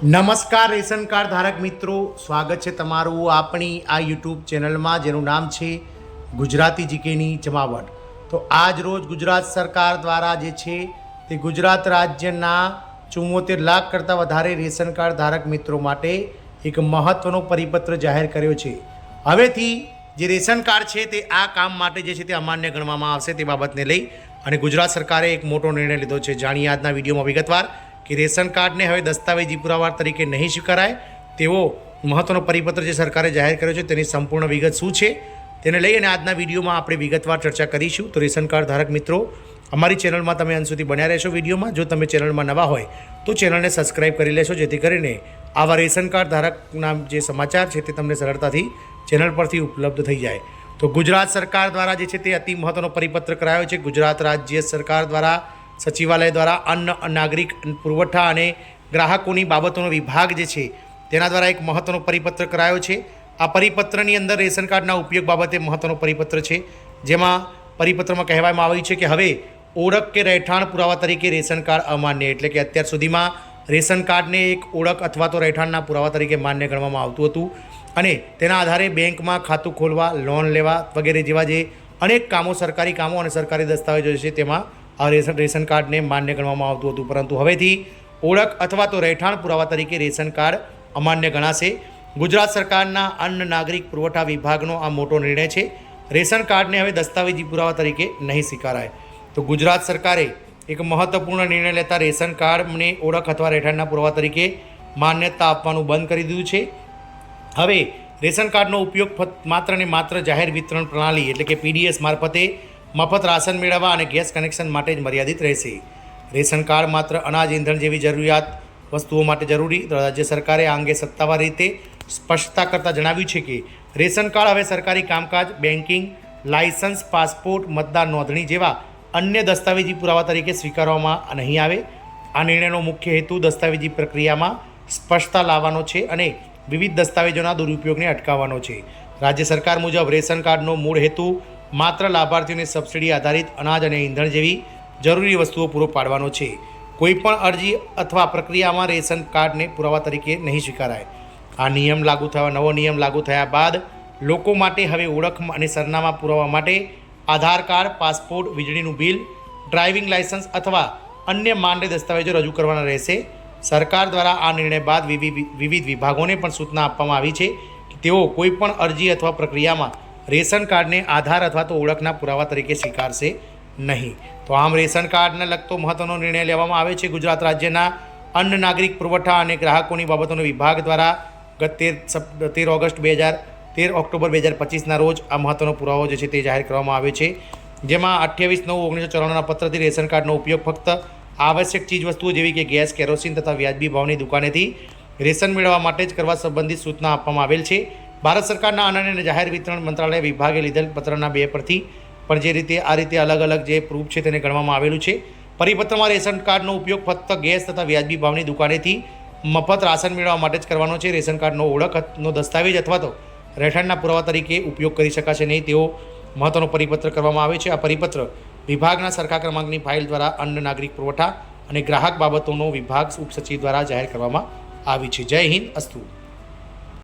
નમસ્કાર ration card ધારક મિત્રો, સ્વાગત છે તમારું આપણી આ યુટ્યુબ ચેનલમાં જેનું નામ છે ગુજરાતી જીકેની જમાવટ। તો આજ રોજ ગુજરાત સરકાર દ્વારા જે છે તે ગુજરાત રાજ્યના 74 લાખ કરતાં વધારે રેશન કાર્ડ ધારક મિત્રો માટે એક મહત્ત્વનો પરિપત્ર જાહેર કર્યો છે। હવેથી જે રેશન કાર્ડ છે તે આ કામ માટે જે છે તે અમાન્ય ગણવામાં આવશે તે બાબતને લઈ અને ગુજરાત સરકારે એક મોટો નિર્ણય લીધો છે। જાણીએ આજના વિડીયોમાં વિગતવાર કે રેશન કાર્ડને હવે દસ્તાવેજી પુરાવા તરીકે નહીં સ્વીકારાય તેવો મહત્વનો પરિપત્ર જે સરકારે જાહેર કર્યો છે તેની સંપૂર્ણ વિગત શું છે તેને લઈ અને આજના વિડીયોમાં આપણે વિગતવાર ચર્ચા કરીશું। તો રેશન કાર્ડ ધારક મિત્રો, અમારી ચેનલમાં તમે અંત સુધી બન્યા રહેશો વિડીયોમાં। જો તમે ચેનલમાં નવા હોય તો ચેનલને સબસ્ક્રાઈબ કરી લેશો, જેથી કરીને આવા રેશન કાર્ડ ધારકના જે સમાચાર છે તે તમને સરળતાથી ચેનલ પરથી ઉપલબ્ધ થઈ જાય। તો ગુજરાત સરકાર દ્વારા જે છે તે અતિ મહત્વનો પરિપત્ર કરાયો છે। ગુજરાત રાજ્ય સરકાર દ્વારા સચિવાલય દ્વારા અન્ન નાગરિક પુરવઠા અને ગ્રાહકોની બાબતોનો વિભાગ જે છે તેના દ્વારા એક મહત્વનો પરિપત્ર કરાયો છે। આ પરિપત્રની અંદર રેશન કાર્ડના ઉપયોગ બાબતે મહત્વનો પરિપત્ર છે, જેમાં પરિપત્રમાં કહેવામાં આવ્યું છે કે હવે ઓળખ કે રહેઠાણ પુરાવા તરીકે રેશન કાર્ડ અમાન્ય, એટલે કે અત્યાર સુધીમાં રેશન કાર્ડને એક ઓળખ અથવા તો રહેઠાણના પુરાવા તરીકે માન્ય ગણવામાં આવતું હતું અને તેના આધારે બેંકમાં ખાતું ખોલવા, લોન લેવા વગેરે જેવા જે અનેક કામો, સરકારી કામો અને સરકારી દસ્તાવેજો છે તેમાં આ રેશન કાર્ડને માન્ય ગણવામાં આવતું હતું, પરંતુ હવેથી ઓળખ અથવા તો રહેઠાણ પુરાવા તરીકે રેશન કાર્ડ અમાન્ય ગણાશે। ગુજરાત સરકારના અન્ન નાગરિક પુરવઠા વિભાગનો આ મોટો નિર્ણય છે। રેશન કાર્ડને હવે દસ્તાવેજી પુરાવા તરીકે નહીં સ્વીકારાય। તો ગુજરાત સરકારે એક મહત્વપૂર્ણ નિર્ણય લેતા રેશન કાર્ડને ઓળખ અથવા રહેઠાણના પુરાવા તરીકે માન્યતા આપવાનું બંધ કરી દીધું છે। હવે રેશન કાર્ડનો ઉપયોગ માત્ર ને માત્ર જાહેર વિતરણ પ્રણાલી એટલે કે PDS મારફતે મફત રાશન મેળવવા અને ગેસ કનેક્શન માટે જ મર્યાદિત રહેશે। રેશન કાર્ડ માત્ર અનાજ, ઈંધણ જેવી જરૂરિયાત વસ્તુઓ માટે જરૂરી। રાજ્ય સરકારે આ અંગે સત્તાવાર રીતે સ્પષ્ટતા કરતાં જણાવ્યું છે કે રેશન કાર્ડ હવે સરકારી કામકાજ, બેન્કિંગ, લાયસન્સ, પાસપોર્ટ, મતદાર નોંધણી જેવા અન્ય દસ્તાવેજી પુરાવા તરીકે સ્વીકારવામાં નહીં આવે। આ નિર્ણયનો મુખ્ય હેતુ દસ્તાવેજી પ્રક્રિયામાં સ્પષ્ટતા લાવવાનો છે અને વિવિધ દસ્તાવેજોના દુરુપયોગને અટકાવવાનો છે। રાજ્ય સરકાર મુજબ રેશન કાર્ડનો મૂળ હેતુ માત્ર લાભાર્થીઓને સબસિડી આધારિત અનાજ અને ઈંધણ જેવી જરૂરી વસ્તુઓ પૂરો પાડવાનો છે। કોઈપણ અરજી અથવા પ્રક્રિયામાં રેશન કાર્ડને પુરાવા તરીકે નહીં સ્વીકારાય। આ નવો નિયમ લાગુ થયા બાદ લોકો માટે હવે ઓળખ અને સરનામા પુરાવા માટે આધાર કાર્ડ, પાસપોર્ટ, વીજળીનું બિલ, ડ્રાઇવિંગ લાયસન્સ અથવા અન્ય માન્ય દસ્તાવેજો રજૂ કરવાના રહેશે। સરકાર દ્વારા આ નિર્ણય બાદ વિવિધ વિભાગોને પણ સૂચના આપવામાં આવી છે કે તેઓ કોઈપણ અરજી અથવા પ્રક્રિયામાં રેશન કાર્ડને આધાર અથવા તો ઓળખના પુરાવા તરીકે સ્વીકારશે નહીં। તો આમ રેશન કાર્ડને લગતો મહત્વનો નિર્ણય લેવામાં આવે છે। ગુજરાત રાજ્યના અન્ન નાગરિક પુરવઠા અને ગ્રાહકોની બાબતોનો વિભાગ દ્વારા ગત 13 ઓક્ટોબર 2025ના રોજ આ મહત્વનો પુરાવો જે છે તે જાહેર કરવામાં આવ્યો છે, જેમાં 28/9/1994ના પત્રથી રેશન કાર્ડનો ઉપયોગ ફક્ત આવશ્યક ચીજવસ્તુઓ જેવી કે ગેસ, કેરોસીન તથા વ્યાજબી ભાવની દુકાનેથી રેશન મેળવવા માટે જ કરવા સંબંધિત સૂચના આપવામાં આવેલ છે। ભારત સરકારના અન્ન અને જાહેર વિતરણ મંત્રાલય વિભાગે લીધેલ પત્રના 2 પરથી પણ જે રીતે આ રીતે અલગ અલગ જે પ્રૂફ છે તેને ગણવામાં આવેલું છે। પરિપત્રમાં રેશન કાર્ડનો ઉપયોગ ફક્ત ગેસ તથા વ્યાજબી ભાવની દુકાનેથી મફત રાશન મેળવવા માટે જ કરવાનો છે। રેશન કાર્ડનો ઓળખનો દસ્તાવેજ અથવા તો રહેઠાણના પુરાવા તરીકે ઉપયોગ કરી શકાશે નહીં તેવો મહત્વનો પરિપત્ર કરવામાં આવે છે। આ પરિપત્ર વિભાગના સરખા ક્રમાંકની ફાઇલ દ્વારા અન્ન નાગરિક પુરવઠા અને ગ્રાહક બાબતોનો વિભાગ ઉપસચિવ દ્વારા જાહેર કરવામાં આવી છે। જય હિન્દ, અસ્તુ।